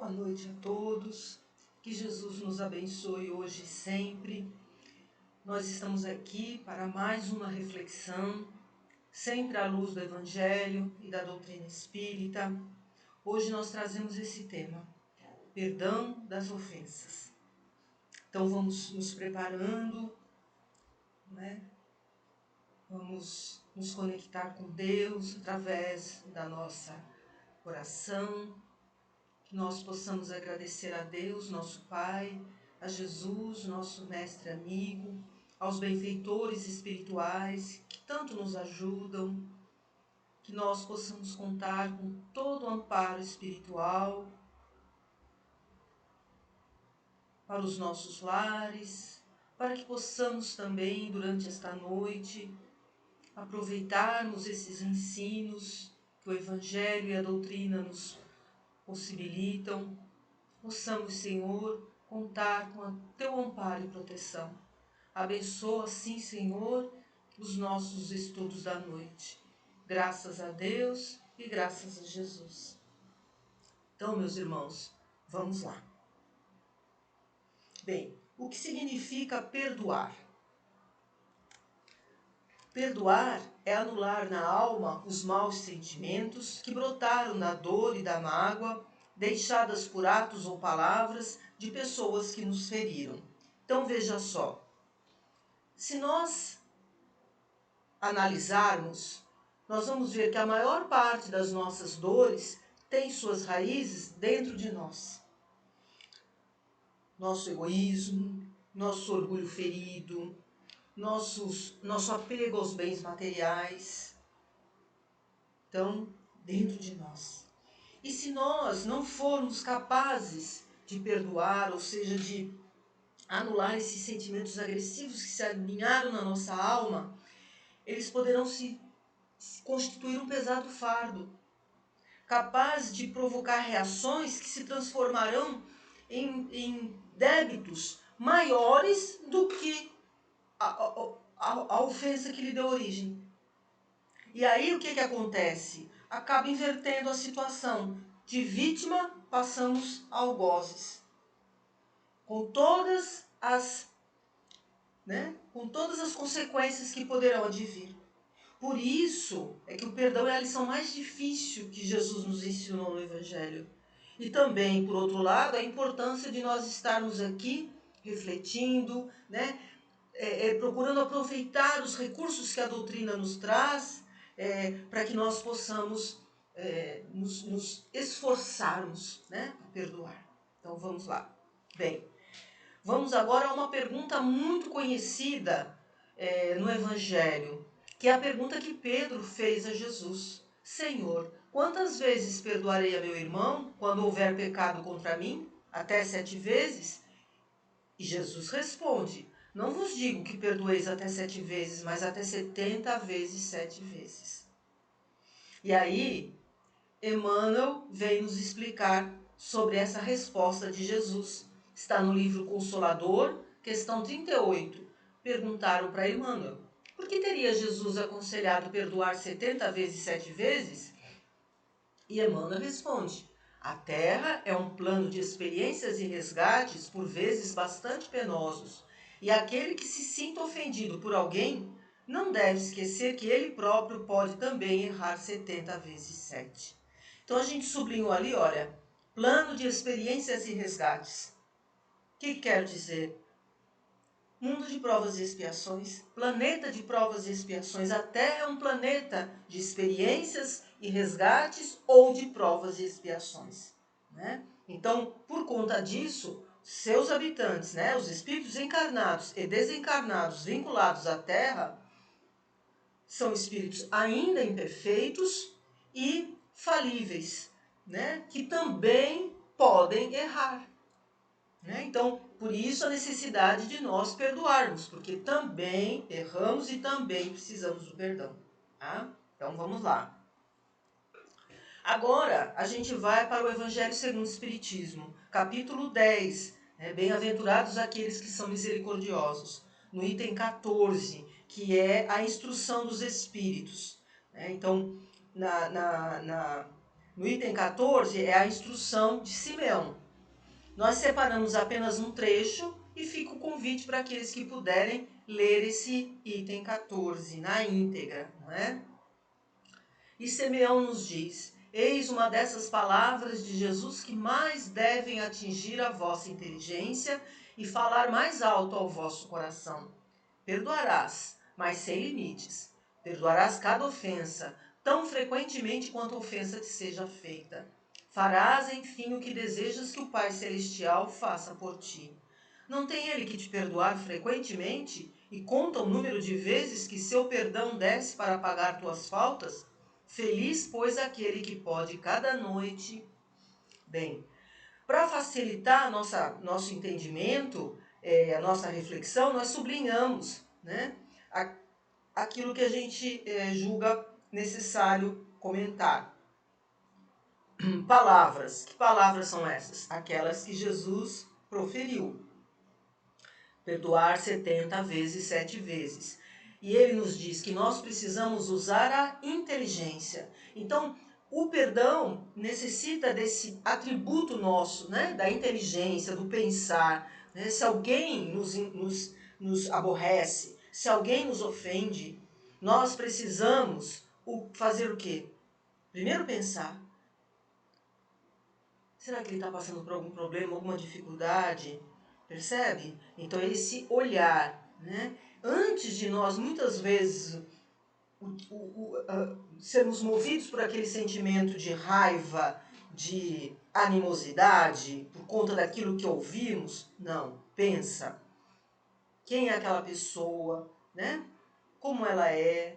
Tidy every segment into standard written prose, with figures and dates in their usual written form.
Boa noite a todos, que Jesus nos abençoe hoje e sempre. Nós estamos aqui para mais uma reflexão, sempre à luz do Evangelho e da doutrina espírita. Hoje nós trazemos esse tema, perdão das ofensas. Então vamos nos preparando, né? Vamos nos conectar com Deus através da nossa oração, que nós possamos agradecer a Deus, nosso Pai, a Jesus, nosso mestre amigo, aos benfeitores espirituais que tanto nos ajudam, que nós possamos contar com todo o amparo espiritual para os nossos lares, para que possamos também, durante esta noite, aproveitarmos esses ensinos que o Evangelho e a doutrina nos possibilitam. Possamos, Senhor, contar com o Teu amparo e proteção. Abençoa, sim, Senhor, os nossos estudos da noite. Graças a Deus e graças a Jesus. Então, meus irmãos, vamos lá. Bem, o que significa perdoar? Perdoar é anular na alma os maus sentimentos que brotaram da dor e da mágoa, deixadas por atos ou palavras de pessoas que nos feriram. Então veja só, se nós analisarmos, nós vamos ver que a maior parte das nossas dores tem suas raízes dentro de nós. Nosso egoísmo, nosso orgulho ferido, nosso apego aos bens materiais. Então, dentro de nós. E se nós não formos capazes de perdoar, ou seja, de anular esses sentimentos agressivos que se alinharam na nossa alma, eles poderão se constituir um pesado fardo, capaz de provocar reações que se transformarão em débitos maiores do que a ofensa que lhe deu origem. E aí o que acontece? Acaba invertendo a situação. De vítima passamos a algozes. Com todas as consequências que poderão advir. Por isso é que o perdão é a lição mais difícil que Jesus nos ensinou no Evangelho. E também, por outro lado, a importância de nós estarmos aqui refletindo, procurando aproveitar os recursos que a doutrina nos traz, para que nós possamos nos esforçarmos, a perdoar. Então vamos lá. Bem, vamos agora a uma pergunta muito conhecida no Evangelho, que é a pergunta que Pedro fez a Jesus. Senhor, quantas vezes perdoarei a meu irmão quando houver pecado contra mim? Até 7 vezes? E Jesus responde, não vos digo que perdoeis até 7 vezes, mas até 70 vezes 7 vezes. E aí, Emmanuel vem nos explicar sobre essa resposta de Jesus. Está no livro Consolador, questão 38. Perguntaram para Emmanuel, por que teria Jesus aconselhado perdoar 70 vezes 7 vezes? E Emmanuel responde, a Terra é um plano de experiências e resgates, por vezes bastante penosos, e aquele que se sinta ofendido por alguém não deve esquecer que ele próprio pode também errar 70 vezes 7. Então a gente sublinhou ali, olha, plano de experiências e resgates. O que quer dizer? Mundo de provas e expiações, planeta de provas e expiações. A Terra é um planeta de experiências e resgates ou de provas e expiações. Então, por conta disso, seus habitantes, os espíritos encarnados e desencarnados vinculados à Terra, são espíritos ainda imperfeitos e falíveis, que também podem errar. Então, por isso a necessidade de nós perdoarmos, porque também erramos e também precisamos do perdão. Tá? Então, vamos lá. Agora, a gente vai para o Evangelho segundo o Espiritismo, capítulo 10, Bem-aventurados aqueles que são misericordiosos, no item 14, que é a instrução dos espíritos. Então, no item 14 é a instrução de Simeão. Nós separamos apenas um trecho e fica o convite para aqueles que puderem ler esse item 14 na íntegra, não é? E Simeão nos diz: eis uma dessas palavras de Jesus que mais devem atingir a vossa inteligência e falar mais alto ao vosso coração. Perdoarás, mas sem limites. Perdoarás cada ofensa, tão frequentemente quanto a ofensa te seja feita. Farás, enfim, o que desejas que o Pai Celestial faça por ti. Não tem ele que te perdoar frequentemente e conta o número de vezes que seu perdão desce para pagar tuas faltas? Feliz, pois, aquele que pode cada noite. Bem, para facilitar nosso entendimento, a nossa reflexão, nós sublinhamos, né, aquilo que a gente julga necessário comentar. Palavras. Que palavras são essas? Aquelas que Jesus proferiu. Perdoar 70 vezes, 7 vezes. E ele nos diz que nós precisamos usar a inteligência. Então, o perdão necessita desse atributo nosso, né? Da inteligência, do pensar. Né? Se alguém nos aborrece, se alguém nos ofende, nós precisamos fazer o quê? Primeiro pensar. Será que ele está passando por algum problema, alguma dificuldade? Percebe? Então, esse olhar, né? Antes de nós, muitas vezes, sermos movidos por aquele sentimento de raiva, de animosidade, por conta daquilo que ouvimos, não. Pensa. Quem é aquela pessoa, né? Como ela é?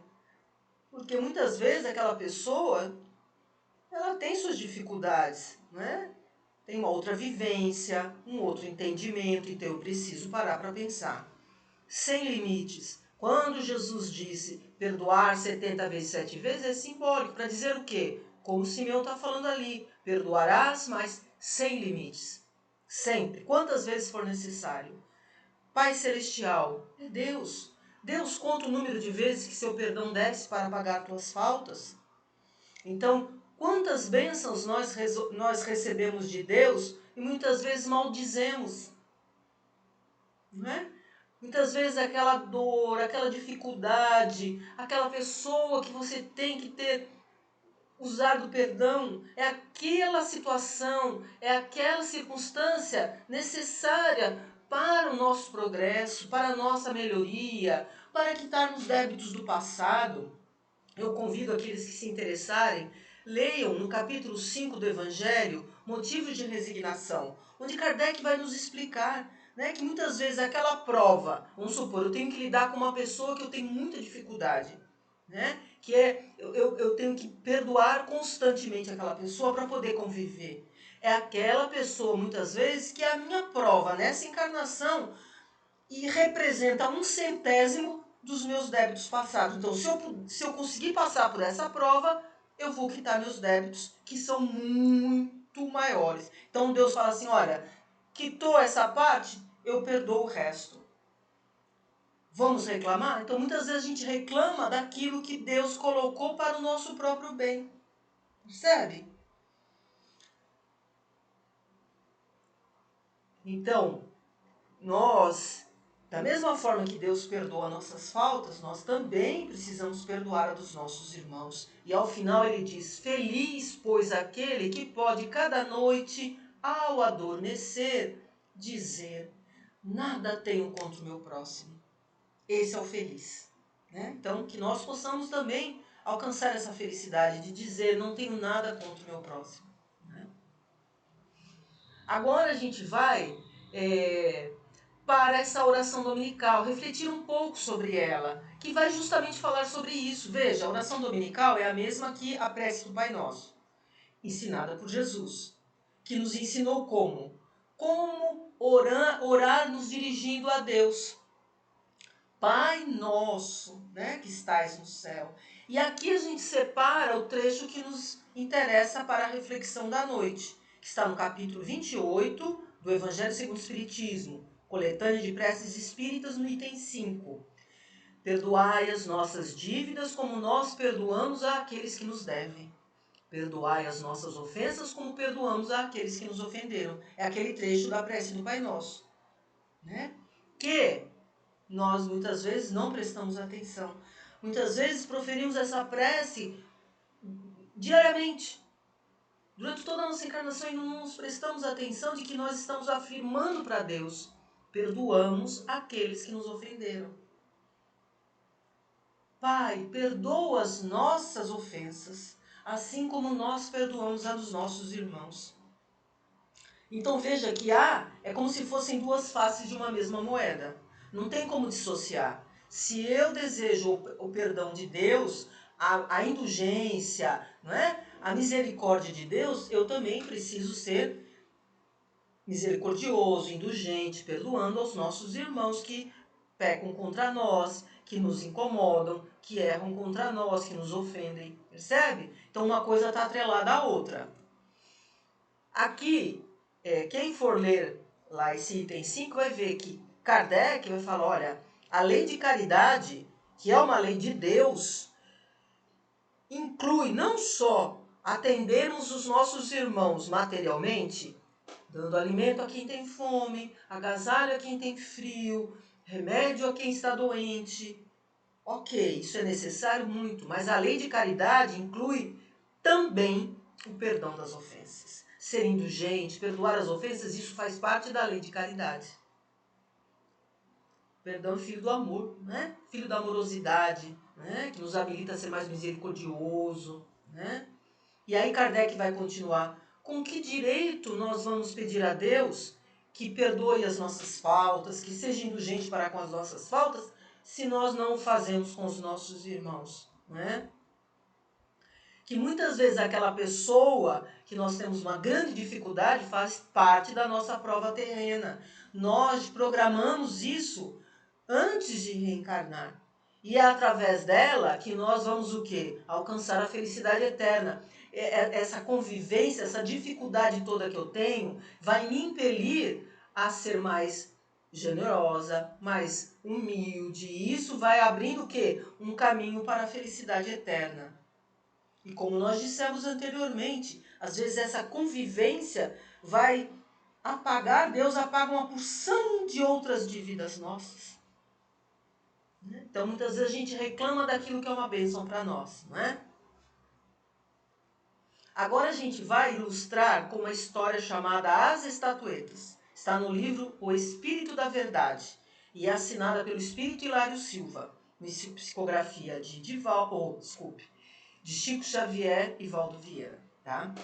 Porque muitas vezes aquela pessoa, ela tem suas dificuldades, né? Tem uma outra vivência, um outro entendimento, então eu preciso parar para pensar. Sem limites. Quando Jesus disse perdoar 70 vezes, 7 vezes, é simbólico para dizer o quê? Como o Simeão está falando ali, perdoarás, mas sem limites. Sempre, quantas vezes for necessário. Pai Celestial, é Deus. Deus conta o número de vezes que seu perdão desce para pagar tuas faltas. Então, quantas bênçãos nós recebemos de Deus e muitas vezes maldizemos, não é? Muitas vezes aquela dor, aquela dificuldade, aquela pessoa que você tem que ter usado o perdão, é aquela situação, é aquela circunstância necessária para o nosso progresso, para a nossa melhoria, para quitarmos débitos do passado. Eu convido aqueles que se interessarem, leiam no capítulo 5 do Evangelho, Motivos de Resignação, onde Kardec vai nos explicar, né, que muitas vezes aquela prova, vamos supor, eu tenho que lidar com uma pessoa que eu tenho muita dificuldade, né, que eu tenho que perdoar constantemente aquela pessoa para poder conviver. É aquela pessoa, muitas vezes, que é a minha prova nessa encarnação e representa 1/100 dos meus débitos passados. Então, se eu conseguir passar por essa prova, eu vou quitar meus débitos, que são muito maiores. Então, Deus fala assim, olha, quitou essa parte, eu perdoo o resto. Vamos reclamar? Então, muitas vezes a gente reclama daquilo que Deus colocou para o nosso próprio bem. Percebe? Então, nós, da mesma forma que Deus perdoa nossas faltas, nós também precisamos perdoar a dos nossos irmãos. E ao final ele diz, feliz, pois, aquele que pode cada noite, ao adormecer, dizer, nada tenho contra o meu próximo. Esse é o feliz. Né? Então, que nós possamos também alcançar essa felicidade de dizer, não tenho nada contra o meu próximo. Né? Agora a gente vai para essa oração dominical, refletir um pouco sobre ela, que vai justamente falar sobre isso. Veja, a oração dominical é a mesma que a prece do Pai Nosso, ensinada por Jesus, que nos ensinou como orar nos dirigindo a Deus. Pai Nosso, né, que estais no céu. E aqui a gente separa o trecho que nos interessa para a reflexão da noite, que está no capítulo 28 do Evangelho segundo o Espiritismo, coletânea de preces espíritas, no item 5. Perdoai as nossas dívidas como nós perdoamos àqueles que nos devem. Perdoai as nossas ofensas como perdoamos àqueles que nos ofenderam. É aquele trecho da prece do Pai Nosso, né? Que nós muitas vezes não prestamos atenção. Muitas vezes proferimos essa prece diariamente. Durante toda a nossa encarnação e não nos prestamos atenção de que nós estamos afirmando para Deus: perdoamos aqueles que nos ofenderam. Pai, perdoa as nossas ofensas, assim como nós perdoamos a dos nossos irmãos. Então veja que é como se fossem duas faces de uma mesma moeda. Não tem como dissociar. Se eu desejo o perdão de Deus, a indulgência, não é? A misericórdia de Deus, eu também preciso ser misericordioso, indulgente, perdoando aos nossos irmãos que pecam contra nós, que nos incomodam, que erram contra nós, que nos ofendem. Percebe? Então uma coisa está atrelada à outra. Aqui, quem for ler lá esse item 5 vai ver que Kardec vai falar, olha, a lei de caridade, que é uma lei de Deus, inclui não só atendermos os nossos irmãos materialmente, dando alimento a quem tem fome, agasalho a quem tem frio, remédio a quem está doente. Ok, isso é necessário muito, mas a lei de caridade inclui também o perdão das ofensas. Ser indulgente, perdoar as ofensas, isso faz parte da lei de caridade. Perdão é filho do amor, né? Filho da amorosidade, né? Que nos habilita a ser mais misericordioso, né? E aí Kardec vai continuar. Com que direito nós vamos pedir a Deus que perdoe as nossas faltas, que seja indulgente para com as nossas faltas, se nós não o fazemos com os nossos irmãos, né? Que muitas vezes aquela pessoa que nós temos uma grande dificuldade faz parte da nossa prova terrena. Nós programamos isso antes de reencarnar. E é através dela que nós vamos o quê? Alcançar a felicidade eterna. Essa convivência, essa dificuldade toda que eu tenho, vai me impelir a ser mais generosa, mais humilde. E isso vai abrindo o quê? Um caminho para a felicidade eterna. E como nós dissemos anteriormente, às vezes essa convivência vai apagar, Deus apaga uma porção de outras dívidas nossas. Então muitas vezes a gente reclama daquilo que é uma bênção para nós, não é? Agora a gente vai ilustrar com uma história chamada As Estatuetas. Está no livro O Espírito da Verdade e é assinada pelo Espírito Hilário Silva, em psicografia de Chico Xavier e Valdo Vieira, tá?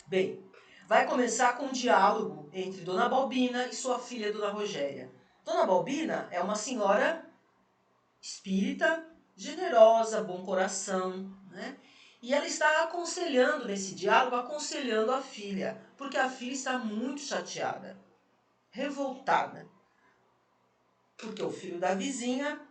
Bem, vai começar com um diálogo entre Dona Balbina e sua filha, Dona Rogéria. Dona Balbina é uma senhora espírita, generosa, bom coração, né? E ela está aconselhando nesse diálogo, aconselhando a filha, porque a filha está muito chateada, revoltada, porque o filho da vizinha,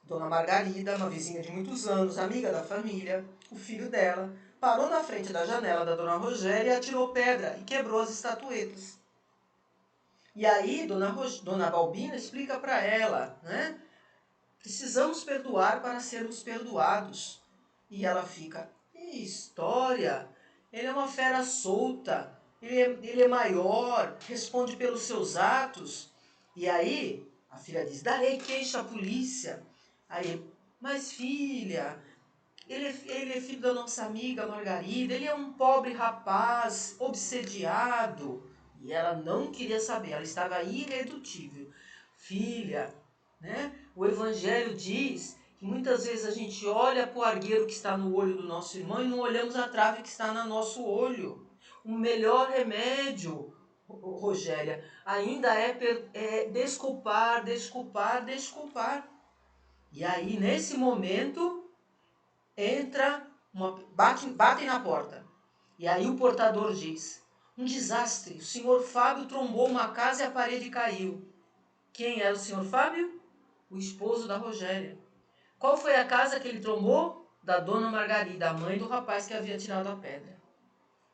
Dona Margarida, uma vizinha de muitos anos, amiga da família, o filho dela, parou na frente da janela da Dona Rogéria e atirou pedra e quebrou as estatuetas. E aí Dona Balbina explica para ela, né? Precisamos perdoar para sermos perdoados. E ela fica, que história, ele é uma fera solta, ele é maior, responde pelos seus atos. E aí a filha diz, darei queixa à polícia. Aí, mas filha, ele é filho da nossa amiga Margarida, ele é um pobre rapaz, obsediado. E ela não queria saber, ela estava irredutível. Filha, né? O Evangelho diz que muitas vezes a gente olha para o argueiro que está no olho do nosso irmão e não olhamos a trave que está no nosso olho. O melhor remédio, Rogéria, ainda é desculpar, desculpar, desculpar. E aí, nesse momento, batem na porta. E aí o portador diz, um desastre, o senhor Fábio trombou uma casa e a parede caiu. Quem era o senhor Fábio? O esposo da Rogéria. Qual foi a casa que ele trombou? Da dona Margarida, a mãe do rapaz que havia tirado a pedra.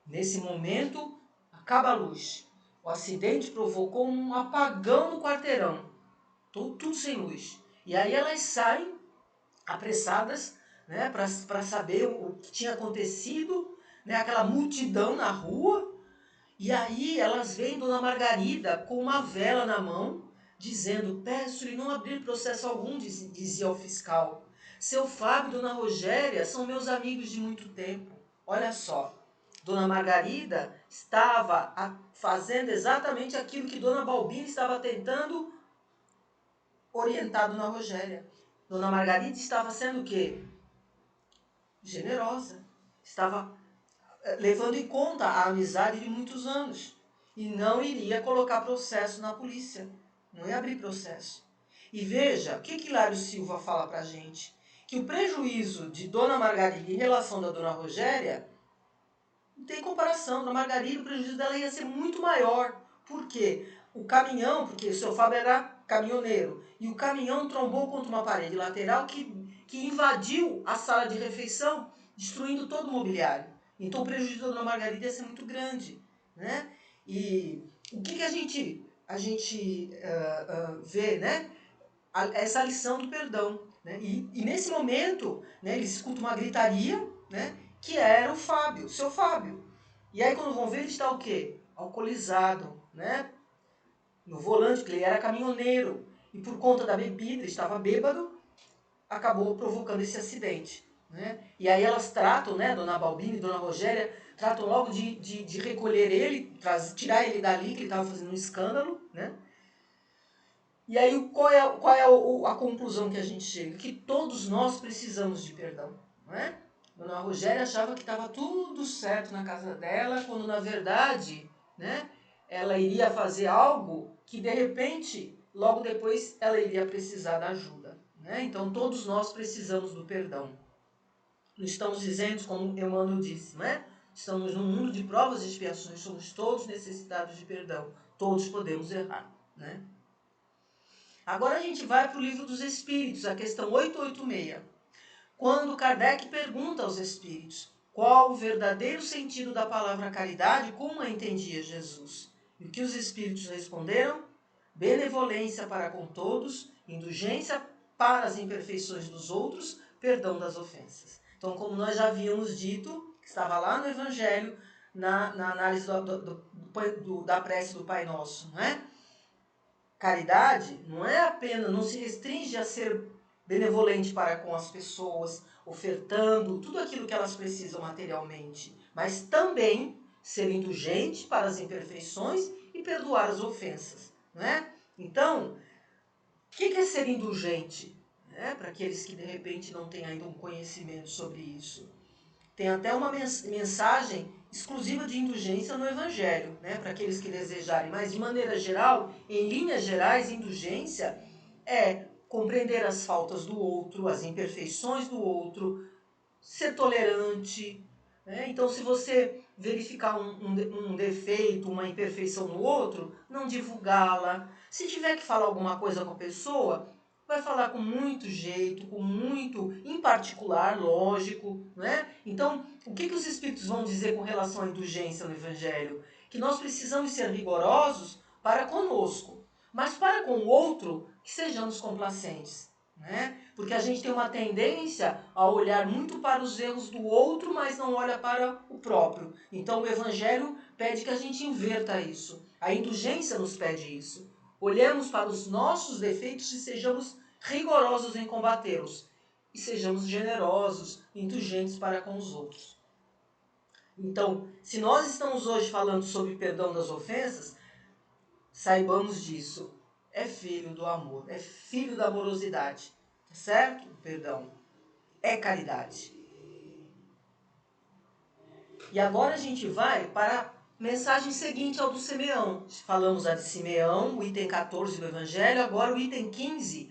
Nesse momento, acaba a luz. O acidente provocou um apagão no quarteirão. Tudo sem luz. E aí elas saem apressadas, né, para saber o que tinha acontecido, né, aquela multidão na rua, e aí elas veem Dona Margarida com uma vela na mão, dizendo: peço-lhe não abrir processo algum, dizia o fiscal. Seu Fábio e Dona Rogéria são meus amigos de muito tempo. Olha só, Dona Margarida estava fazendo exatamente aquilo que Dona Balbina estava tentando orientar Dona Rogéria. Dona Margarida estava sendo o quê? Generosa. Estava levando em conta a amizade de muitos anos. E não iria colocar processo na polícia. Não ia abrir processo. E veja, o que Hilário Silva fala pra gente? Que o prejuízo de Dona Margarida em relação da Dona Rogéria não tem comparação. Dona Margarida, o prejuízo dela ia ser muito maior. Por quê? O caminhão, porque o seu Fábio era caminhoneiro, e o caminhão trombou contra uma parede lateral que invadiu a sala de refeição, destruindo todo o mobiliário. Então o prejuízo da Dona Margarida ia ser muito grande, né? E o que a gente vê, né? Essa lição do perdão, né? E nesse momento, né, eles escutam uma gritaria, né? Que era o Fábio, o seu Fábio. E aí quando vão ver, ele está o quê? Alcoolizado, né? No volante, porque ele era caminhoneiro. E por conta da bebida, ele estava bêbado, acabou provocando esse acidente. Né? E aí elas tratam, né, Dona Balbina e Dona Rogéria, tratam logo de recolher ele, tirar ele dali, que ele estava fazendo um escândalo. Né? E aí qual é a conclusão que a gente chega? Que todos nós precisamos de perdão. Não é? Dona Rogéria achava que estava tudo certo na casa dela, quando na verdade, né, ela iria fazer algo que de repente, logo depois, ela iria precisar da ajuda. Né? Então todos nós precisamos do perdão. Não estamos dizendo, como Emmanuel disse, né? Estamos num mundo de provas e expiações, somos todos necessitados de perdão. Todos podemos errar. Né? Agora a gente vai para o Livro dos Espíritos, a questão 886. Quando Kardec pergunta aos espíritos qual o verdadeiro sentido da palavra caridade, como a entendia Jesus. E o que os espíritos responderam? Benevolência para com todos, indulgência para as imperfeições dos outros, perdão das ofensas. Então, como nós já havíamos dito, que estava lá no Evangelho, na análise da prece do Pai Nosso, não é? Caridade não é apenas, não se restringe a ser benevolente para com as pessoas, ofertando tudo aquilo que elas precisam materialmente, mas também ser indulgente para as imperfeições e perdoar as ofensas. Não é? Então, o que é ser indulgente? Para aqueles que de repente não têm ainda um conhecimento sobre isso. Tem até uma mensagem exclusiva de indulgência no Evangelho, né? Para aqueles que desejarem. Mas, de maneira geral, em linhas gerais, indulgência é compreender as faltas do outro, as imperfeições do outro, ser tolerante. Né? Então, se você verificar um defeito, uma imperfeição no outro, não divulgá-la. Se tiver que falar alguma coisa com a pessoa, vai falar com muito jeito, com muito, em particular, lógico, né? Então, o que os espíritos vão dizer com relação à indulgência no Evangelho? Que nós precisamos ser rigorosos para conosco, mas para com o outro, que sejamos complacentes, né? Porque a gente tem uma tendência a olhar muito para os erros do outro, mas não olha para o próprio. Então, o Evangelho pede que a gente inverta isso. A indulgência nos pede isso. Olhemos para os nossos defeitos e sejamos rigorosos em combatê-los. E sejamos generosos, indulgentes para com os outros. Então, se nós estamos hoje falando sobre perdão das ofensas, saibamos disso. É filho do amor, é filho da amorosidade. Tá certo? O perdão é caridade. E agora a gente vai para a mensagem seguinte ao do Simeão. Falamos a de Simeão, o item 14 do Evangelho, agora o item 15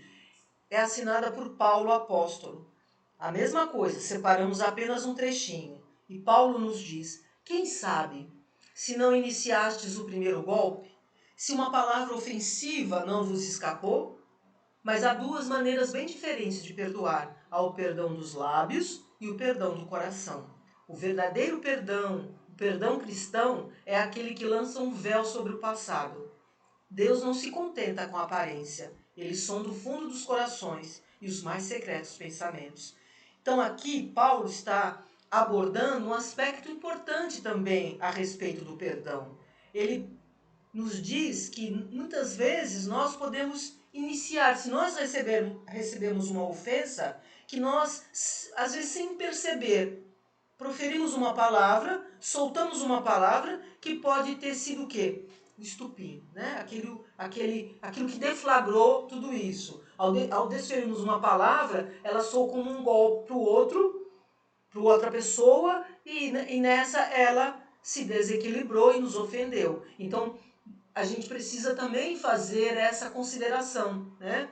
é assinada por Paulo apóstolo. A mesma coisa, separamos apenas um trechinho. E Paulo nos diz: quem sabe, se não iniciastes o primeiro golpe, se uma palavra ofensiva não vos escapou? Mas há duas maneiras bem diferentes de perdoar. Há o perdão dos lábios e o perdão do coração. O verdadeiro perdão, o perdão cristão, é aquele que lança um véu sobre o passado. Deus não se contenta com a aparência. Ele sonda o fundo dos corações e os mais secretos pensamentos. Então aqui Paulo está abordando um aspecto importante também a respeito do perdão. Ele nos diz que muitas vezes nós podemos iniciar, se nós recebemos uma ofensa, que nós, às vezes sem perceber, proferimos uma palavra, soltamos uma palavra que pode ter sido o quê? O estupim, né? Aquilo que deflagrou tudo isso. Ao desferirmos uma palavra, ela soou como um golpe para o outro, para outra pessoa, e nessa ela se desequilibrou e nos ofendeu. Então, a gente precisa também fazer essa consideração, né?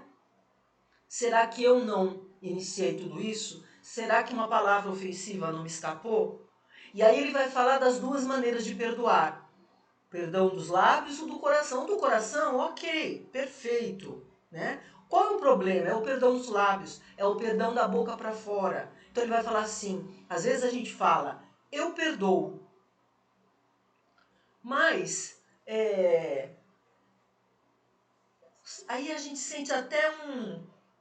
Será que eu não iniciei tudo isso? Será que uma palavra ofensiva não me escapou? E aí ele vai falar das duas maneiras de perdoar. Perdão dos lábios ou do coração. Do coração, ok, perfeito, né? Qual é o problema? É o perdão dos lábios, é o perdão da boca para fora. Então ele vai falar assim, às vezes a gente fala, eu perdoo, mas aí a gente sente até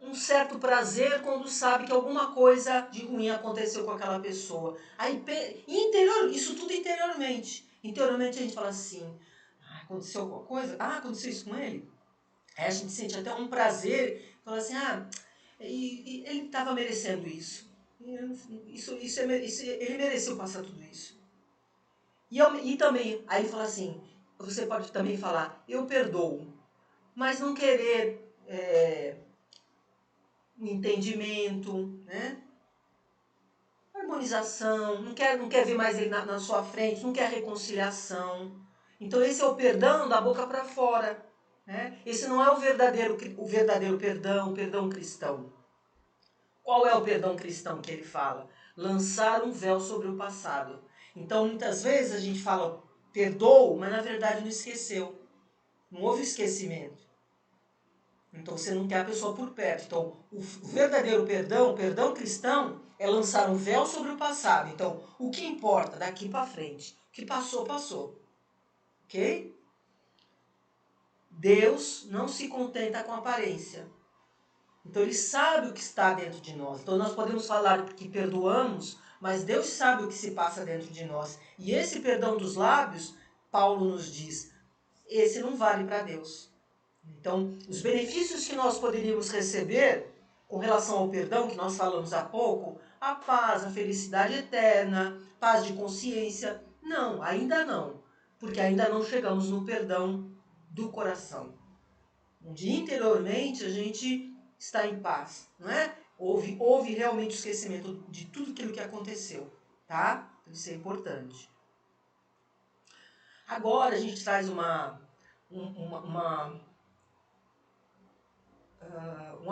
um certo prazer quando sabe que alguma coisa de ruim aconteceu com aquela pessoa. Aí, isso tudo interiormente. Interiormente a gente fala assim, aconteceu alguma coisa? Aconteceu isso com ele? Aí a gente sente até um prazer, fala assim, ele estava merecendo isso. Ele mereceu passar tudo isso. E também, aí ele fala assim, você pode também falar, eu perdoo, mas não querer um entendimento, né? Harmonização, não quer ver mais ele na sua frente, não quer reconciliação. Então esse é o perdão da boca para fora, né? Esse não é o verdadeiro perdão, o perdão cristão. Qual é o perdão cristão que ele fala? Lançar um véu sobre o passado. Então muitas vezes a gente fala perdoa, mas na verdade não esqueceu. Não houve esquecimento. Então você não quer a pessoa por perto. Então o verdadeiro perdão, o perdão cristão, é lançar um véu sobre o passado. Então o que importa daqui para frente? O que passou, passou. Ok? Deus não se contenta com a aparência. Então ele sabe o que está dentro de nós. Então nós podemos falar que perdoamos, mas Deus sabe o que se passa dentro de nós. E esse perdão dos lábios, Paulo nos diz, esse não vale para Deus. Então, os benefícios que nós poderíamos receber com relação ao perdão, que nós falamos há pouco, a paz, a felicidade eterna, paz de consciência, não, ainda não, porque ainda não chegamos no perdão do coração, onde interiormente a gente está em paz, não é? Houve realmente o esquecimento de tudo aquilo que aconteceu, tá? Isso é importante. Agora a gente traz um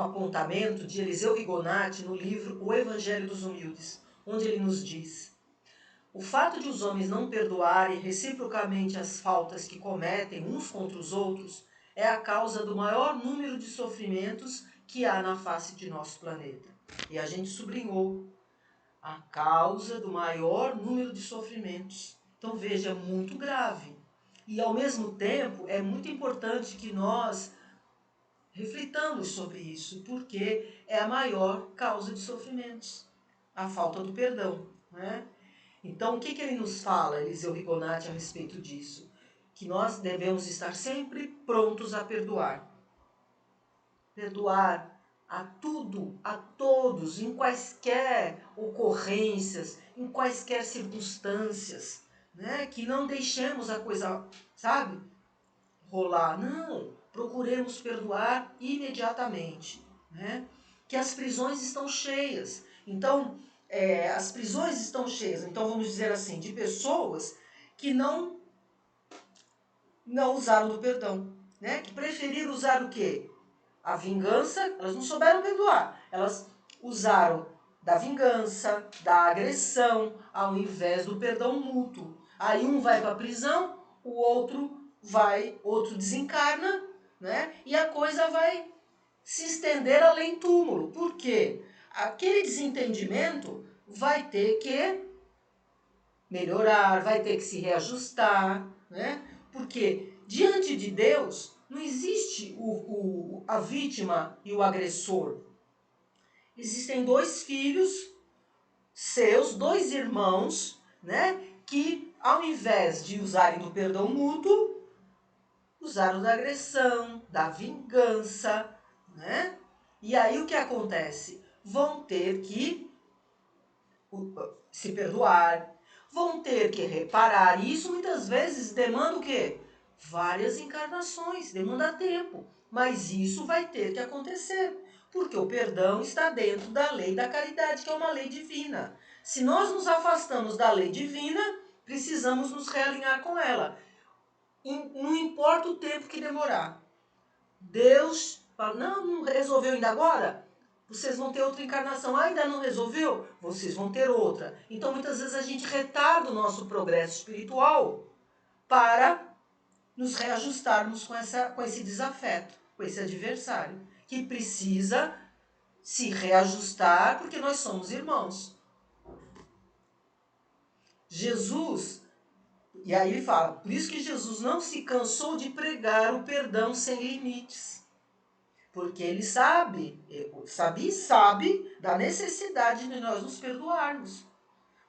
apontamento de Eliseu Rigonati no livro O Evangelho dos Humildes, onde ele nos diz: o fato de os homens não perdoarem reciprocamente as faltas que cometem uns contra os outros é a causa do maior número de sofrimentos que há na face de nosso planeta. E a gente sublinhou a causa do maior número de sofrimentos. Então veja, é muito grave. E ao mesmo tempo é muito importante que nós reflitamos sobre isso, porque é a maior causa de sofrimentos, a falta do perdão, né? Então, o que ele nos fala, Eliseu Rigonati, a respeito disso? Que nós devemos estar sempre prontos a perdoar. Perdoar a tudo, a todos, em quaisquer ocorrências, em quaisquer circunstâncias, né? Que não deixemos a coisa, sabe, rolar. Não, procuremos perdoar imediatamente, né? Que as prisões estão cheias. Então, as prisões estão cheias, então vamos dizer assim, de pessoas que não usaram do perdão, né? Que preferiram usar o quê? A vingança, elas não souberam perdoar, elas usaram da vingança, da agressão, ao invés do perdão mútuo. Aí um vai para a prisão, o outro desencarna, né? E a coisa vai se estender além túmulo. Por quê? Aquele desentendimento vai ter que melhorar, vai ter que se reajustar, né? Porque diante de Deus não existe a vítima e o agressor. Existem dois filhos seus, dois irmãos, né, que ao invés de usarem do perdão mútuo, usaram da agressão, da vingança, né? E aí o que acontece? Vão ter que se perdoar, vão ter que reparar. E isso muitas vezes demanda o quê? Várias encarnações, demanda tempo. Mas isso vai ter que acontecer, porque o perdão está dentro da lei da caridade, que é uma lei divina. Se nós nos afastamos da lei divina, precisamos nos realinhar com ela. Não importa o tempo que demorar. Deus fala, não resolveu ainda agora? Vocês vão ter outra encarnação. Ainda não resolveu? Vocês vão ter outra. Então, muitas vezes, a gente retarda o nosso progresso espiritual para nos reajustarmos com esse desafeto, com esse adversário, que precisa se reajustar porque nós somos irmãos. Jesus, e aí ele fala, por isso que Jesus não se cansou de pregar o perdão sem limites. Porque ele sabe da necessidade de nós nos perdoarmos.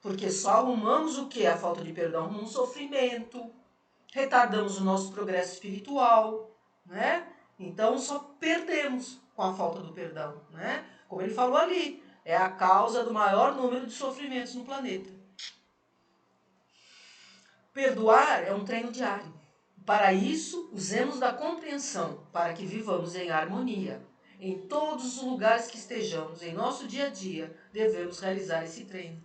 Porque só arrumamos o que? A falta de perdão, arrumamos um sofrimento, retardamos o nosso progresso espiritual, né? Então só perdemos com a falta do perdão, né? Como ele falou ali, é a causa do maior número de sofrimentos no planeta. Perdoar é um treino diário. Para isso, usemos da compreensão, para que vivamos em harmonia. Em todos os lugares que estejamos, em nosso dia a dia, devemos realizar esse treino.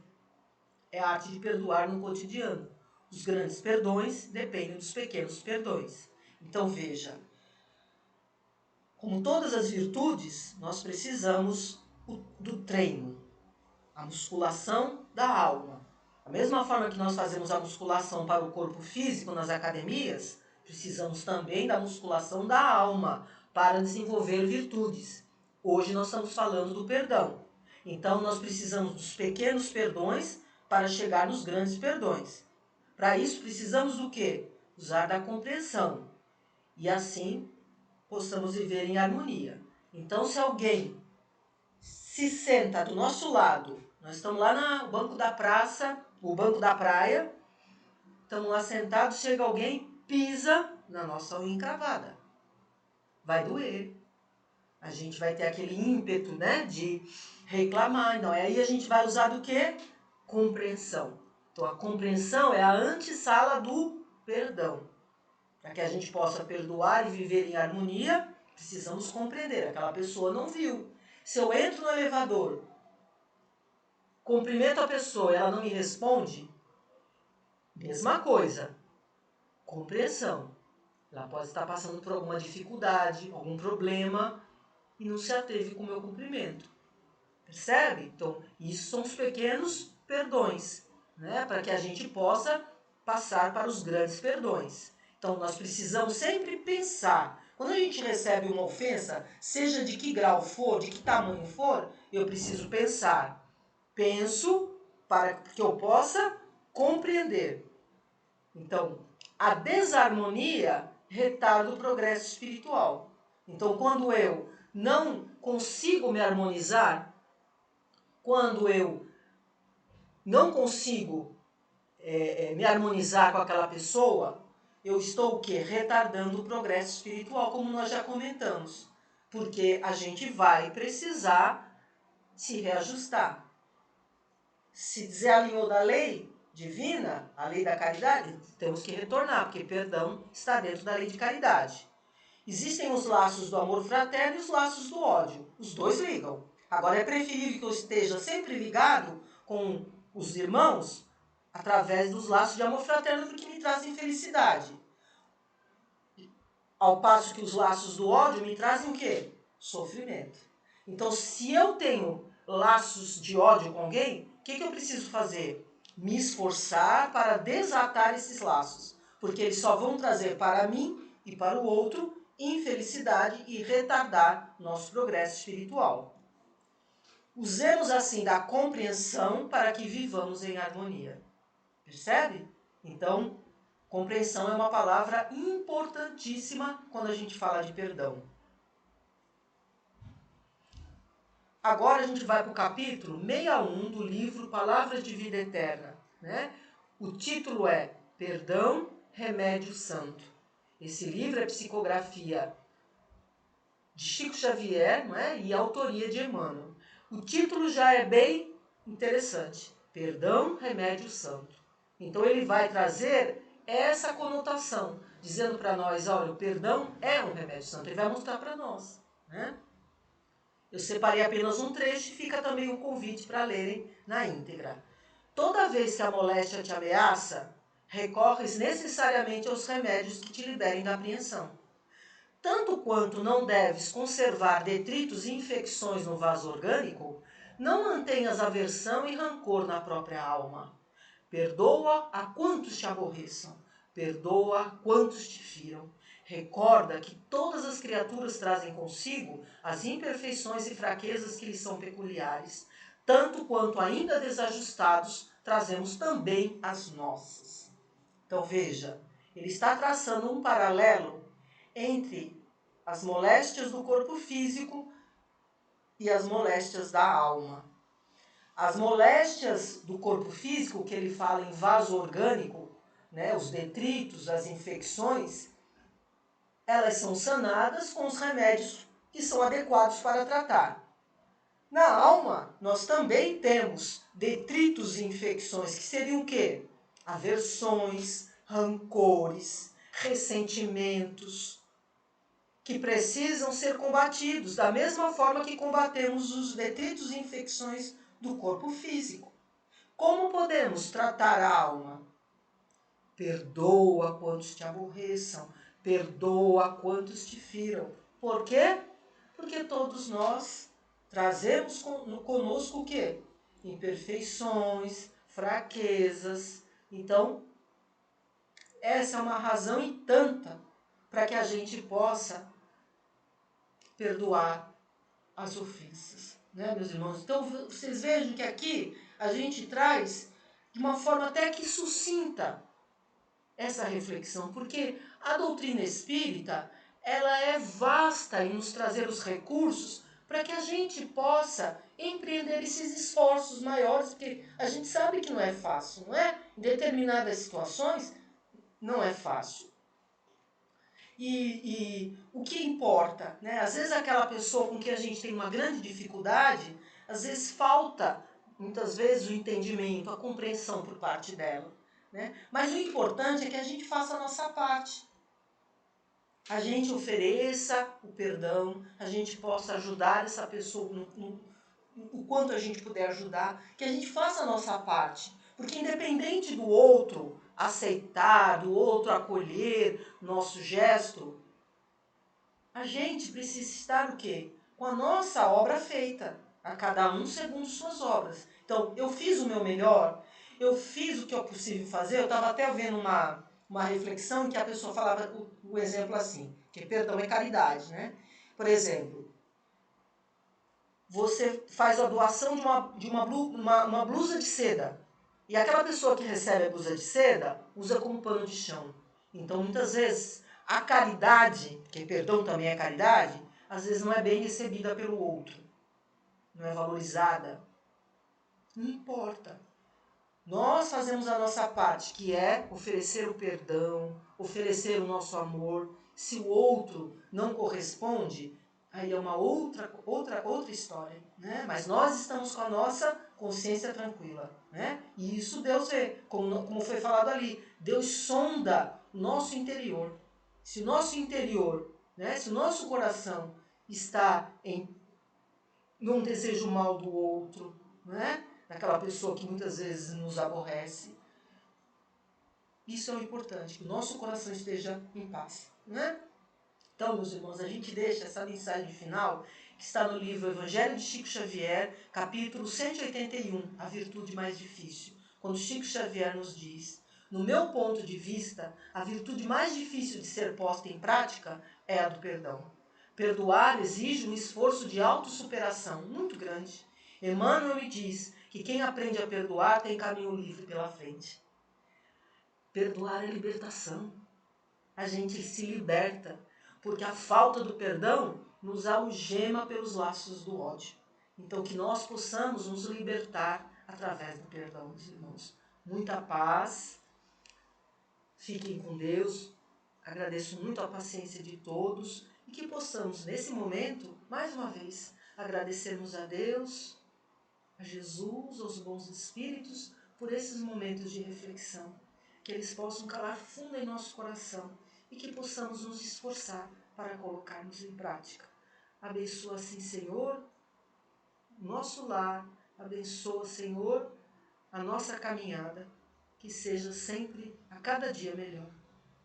É a arte de perdoar no cotidiano. Os grandes perdões dependem dos pequenos perdões. Então veja, como todas as virtudes, nós precisamos do treino, a musculação da alma. Da mesma forma que nós fazemos a musculação para o corpo físico nas academias, precisamos também da musculação da alma para desenvolver virtudes. Hoje nós estamos falando do perdão. Então nós precisamos dos pequenos perdões para chegar nos grandes perdões. Para isso precisamos do quê? Usar da compreensão. E assim possamos viver em harmonia. Então se alguém se senta do nosso lado, nós estamos lá no banco da praça, o banco da praia, estamos lá sentados, chega alguém, pisa na nossa unha encravada. Vai doer. A gente vai ter aquele ímpeto, né, de reclamar. Então, aí a gente vai usar do quê? Compreensão. Então, a compreensão é a antessala do perdão. Para que a gente possa perdoar e viver em harmonia, precisamos compreender. Aquela pessoa não viu. Se eu entro no elevador, cumprimento a pessoa e ela não me responde, mesma coisa. Compreensão. Ela pode estar passando por alguma dificuldade, algum problema e não se ateve com o meu cumprimento. Percebe? Então, isso são os pequenos perdões, né? Para que a gente possa passar para os grandes perdões. Então, nós precisamos sempre pensar. Quando a gente recebe uma ofensa, seja de que grau for, de que tamanho for, eu preciso pensar. Penso para que eu possa compreender. Então, a desarmonia retarda o progresso espiritual. Então, quando eu não consigo me harmonizar, quando eu não consigo me harmonizar com aquela pessoa, eu estou o quê? Retardando o progresso espiritual, como nós já comentamos. Porque a gente vai precisar se reajustar. Se desalinhou da lei divina, a lei da caridade, temos que retornar, porque perdão está dentro da lei de caridade. Existem os laços do amor fraterno e os laços do ódio. Os dois ligam. Agora é preferível que eu esteja sempre ligado com os irmãos através dos laços de amor fraterno porque me trazem felicidade. Ao passo que os laços do ódio me trazem o quê? Sofrimento. Então, se eu tenho laços de ódio com alguém, o que eu preciso fazer? Me esforçar para desatar esses laços. Porque eles só vão trazer para mim e para o outro infelicidade e retardar nosso progresso espiritual. Usemos assim da compreensão para que vivamos em harmonia. Percebe? Então, compreensão é uma palavra importantíssima quando a gente fala de perdão. Agora a gente vai para o capítulo 61 do livro Palavras de Vida Eterna, né? O título é Perdão, Remédio Santo. Esse livro é psicografia de Chico Xavier, né? E autoria de Emmanuel. O título já é bem interessante. Perdão, Remédio Santo. Então ele vai trazer essa conotação, dizendo para nós, olha, o perdão é um remédio santo. Ele vai mostrar para nós, né? Eu separei apenas um trecho e fica também um convite para lerem na íntegra. Toda vez que a moléstia te ameaça, recorres necessariamente aos remédios que te liberem da apreensão. Tanto quanto não deves conservar detritos e infecções no vaso orgânico, não mantenhas aversão e rancor na própria alma. Perdoa a quantos te aborreçam, perdoa a quantos te firam. Recorda que todas as criaturas trazem consigo as imperfeições e fraquezas que lhes são peculiares, tanto quanto ainda desajustados trazemos também as nossas. Então veja, ele está traçando um paralelo entre as moléstias do corpo físico e as moléstias da alma. As moléstias do corpo físico, que ele fala em vaso orgânico, né, os detritos, as infecções, elas são sanadas com os remédios que são adequados para tratar. Na alma, nós também temos detritos e infecções, que seriam o quê? Aversões, rancores, ressentimentos, que precisam ser combatidos, da mesma forma que combatemos os detritos e infecções do corpo físico. Como podemos tratar a alma? Perdoa quantos te aborreçam, perdoa quantos te firam. Por quê? Porque todos nós trazemos conosco o quê? Imperfeições, fraquezas. Então, essa é uma razão e tanta para que a gente possa perdoar as ofensas, né, meus irmãos? Então, vocês vejam que aqui a gente traz de uma forma até que sucinta essa reflexão, porque a doutrina espírita, ela é vasta em nos trazer os recursos para que a gente possa empreender esses esforços maiores, porque a gente sabe que não é fácil, não é? Em determinadas situações, não é fácil. E o que importa, né? Às vezes aquela pessoa com quem a gente tem uma grande dificuldade, às vezes falta, muitas vezes, o entendimento, a compreensão por parte dela, né? Mas o importante é que a gente faça a nossa parte. A gente ofereça o perdão, a gente possa ajudar essa pessoa o quanto a gente puder ajudar, que a gente faça a nossa parte. Porque independente do outro aceitar, do outro acolher nosso gesto, a gente precisa estar o quê? Com a nossa obra feita, a cada um segundo suas obras. Então, eu fiz o meu melhor, eu fiz o que é possível fazer. Eu estava até vendo uma reflexão em que a pessoa falava o exemplo assim, que perdão é caridade, né? Por exemplo, você faz a doação de uma blusa de seda. E aquela pessoa que recebe a blusa de seda usa como pano de chão. Então, muitas vezes, a caridade, que perdão também é caridade, às vezes não é bem recebida pelo outro. Não é valorizada. Não importa. Nós fazemos a nossa parte, que é oferecer o perdão, oferecer o nosso amor. Se o outro não corresponde, aí é uma outra história, né? Mas nós estamos com a nossa consciência tranquila, né? E isso Deus vê, como foi falado ali. Deus sonda o nosso interior. Se o nosso interior, né? Se o nosso coração está num desejo mal do outro, né? Daquela pessoa que muitas vezes nos aborrece, isso é o importante, que o nosso coração esteja em paz, né? Então, meus irmãos, a gente deixa essa mensagem final, que está no livro Evangelho de Chico Xavier, capítulo 181, A Virtude Mais Difícil. Quando Chico Xavier nos diz, no meu ponto de vista, a virtude mais difícil de ser posta em prática é a do perdão. Perdoar exige um esforço de autossuperação muito grande. Emmanuel me diz que quem aprende a perdoar tem caminho livre pela frente. Perdoar é libertação. A gente se liberta, porque a falta do perdão nos algema pelos laços do ódio. Então, que nós possamos nos libertar através do perdão, meus irmãos. Muita paz, fiquem com Deus, agradeço muito a paciência de todos e que possamos, nesse momento, mais uma vez, agradecermos a Deus, a Jesus, aos bons espíritos, por esses momentos de reflexão, que eles possam calar fundo em nosso coração e que possamos nos esforçar para colocarmos em prática. Abençoa assim, Senhor, nosso lar, abençoa, Senhor, a nossa caminhada, que seja sempre, a cada dia melhor.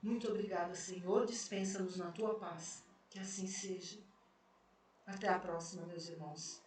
Muito obrigada, Senhor, dispensa-nos na Tua paz, que assim seja. Até a próxima, meus irmãos.